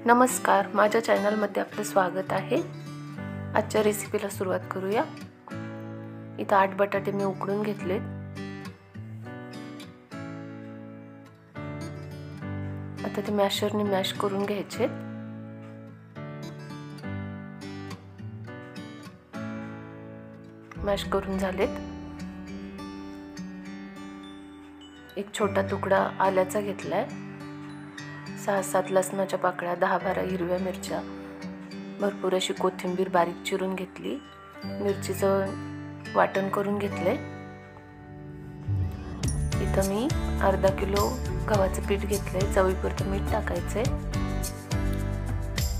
नमस्कार, माझ्या चॅनलमध्ये आपलं स्वागत आहे। आजच्या रेसिपीला सुरुवात करूया। इथं 8 बटाटे मी उकडून घेतलेत। आता ते मॅशरने मॅश करून घ्यायचे। मॅश करून झालेत। एक छोटा तुकडा आल्याचा घेतलाय, 6-7 लसणाच्या पाकळ्या, 10-12 हिरव्या मिरच्या, भरपूर अशी कोथिंबीर बारीक चिरून घेतली, मिरचीचं वाटण करून घेतले। इथं मी अर्धा किलो गव्हाचं पीठ घेतलंय, चवीपुरतं मीठ टाकायचंय,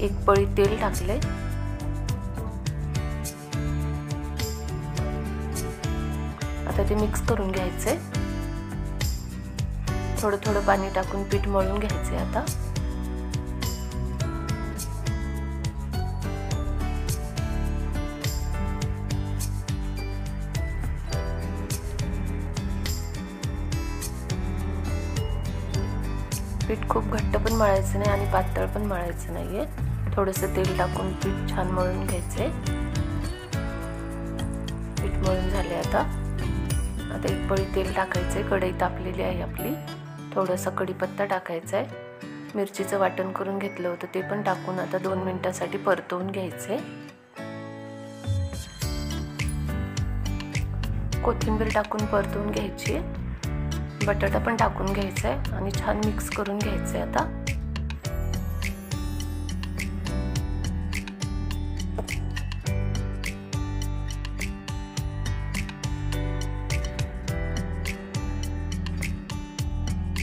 एक पळी तेल टाकले, आता ते मिक्स करून घ्यायचंय। थोडं थोडं पाणी टाकून पीठ मळून घ्यायचंय। आता पीठ खूप घट्ट पण मळायचं नाही आणि पातळ पण मळायचं नाहीये, थोडंसं तेल टाकून पीठ छान मळून घ्यायचंय। पीठ मळून झाले। आता एक पळी तेल टाकायचंय, कढई तापलेली आहे आपली, थोडासा कढीपत्ता टाकायचा आहे, मिरचीचं वाटण करून घेतलं होतं ते पण टाकून आता 2 मिनिटांसाठी परतवून घ्यायचंय। कोथिंबीर टाकून परतवून घ्यायची, बटाटा पण टाकून घ्यायचा आहे आणि छान मिक्स करून घ्यायचंय। आता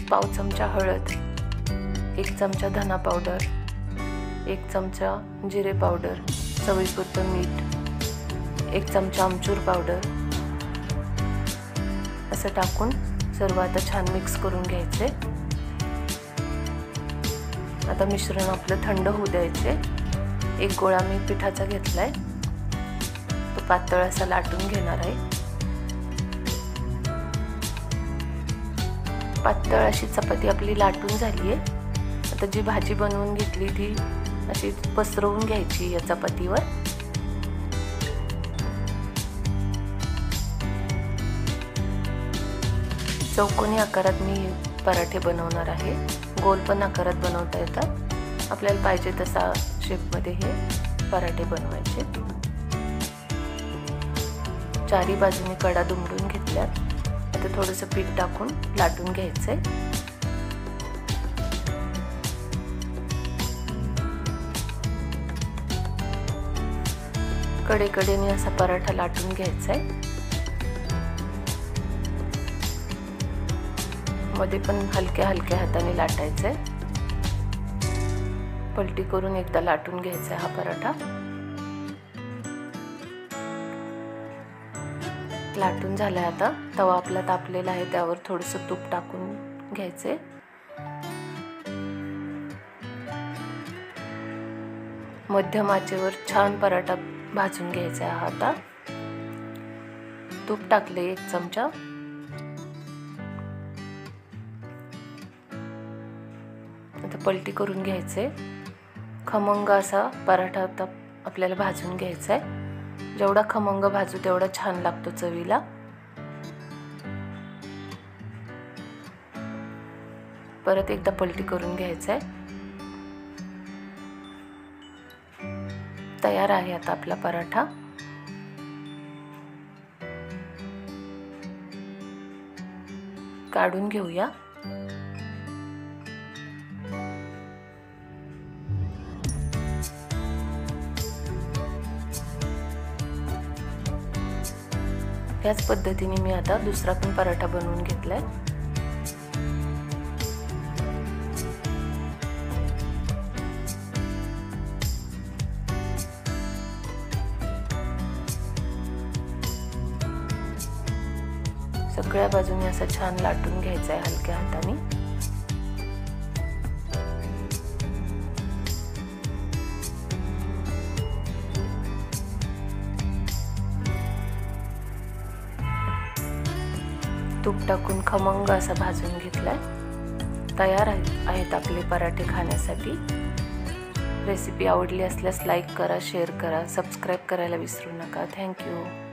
पाव चमचा हळद, 1 चमचा धना पावडर, 1 चमचा जिरे पावडर, चवीपुरतं मीठ, 1 चमचा आमचूर पावडर असं टाकून सर्व आता छान मिक्स करून घ्यायचे। आता मिश्रण आपलं थंड होऊ द्यायचे। एक गोळा मी पिठाचा घेतलाय, तो पातळ असा लाटून घेणार आहे। पातळ अशी चपाती आपली लाटून झाली आहे। आता जी भाजी बनवून घेतली ती अशी पसरवून घ्यायची या चपातीवर। चौकोनी आकारात मी पराठे बनवणार आहे, गोल पण आकारात बनवता येतात, आपल्याला पाहिजे तसा शेपमध्ये हे पराठे बनवायचे। चारी बाजूने कडा दुमडून घेतल्यात। आता थोडंसं पीठ टाकून लाटून घ्यायचंय। कडेकडेने असा पराठा लाटून घ्यायचाय, मध्ये पण हलक्या हलक्या हाताने लाटायचंय। पलटी करून एकदा लाटून घ्यायचा हा पराठा। लाटून झालाय। आता तवा आपला तापलेला आहे, त्यावर थोडंसं तूप टाकून घ्यायचे। मध्यम आचेवर छान पराठा भाजून घ्यायचा आहे। आता तूप टाकले 1 चमचा, आता पलटी करून घ्यायचे। खमंग असा पराठा आता आपल्याला भाजून घ्यायचा आहे। जेवढा खमंग भाजू तेवढा छान लागतो चवीला। परत एकदा पलटी करून घ्यायचा आहे। तयार आहे आता आपला पराठा। काढून घेऊया। याच पद्धतीने मी आता दुसरा पण पराठा बनवून घेतलाय। सगळ्या बाजूने असा छान लाटून घ्यायचा आहे हलक्या हाताने। तूप टाकून खमंग असा भाजून घेतलाय। तयार आहेत आपले पराठे खाण्यासाठी। रेसिपी आवडली असल्यास लाईक करा, शेअर करा, सबस्क्राईब करायला विसरू नका. थँक्यू.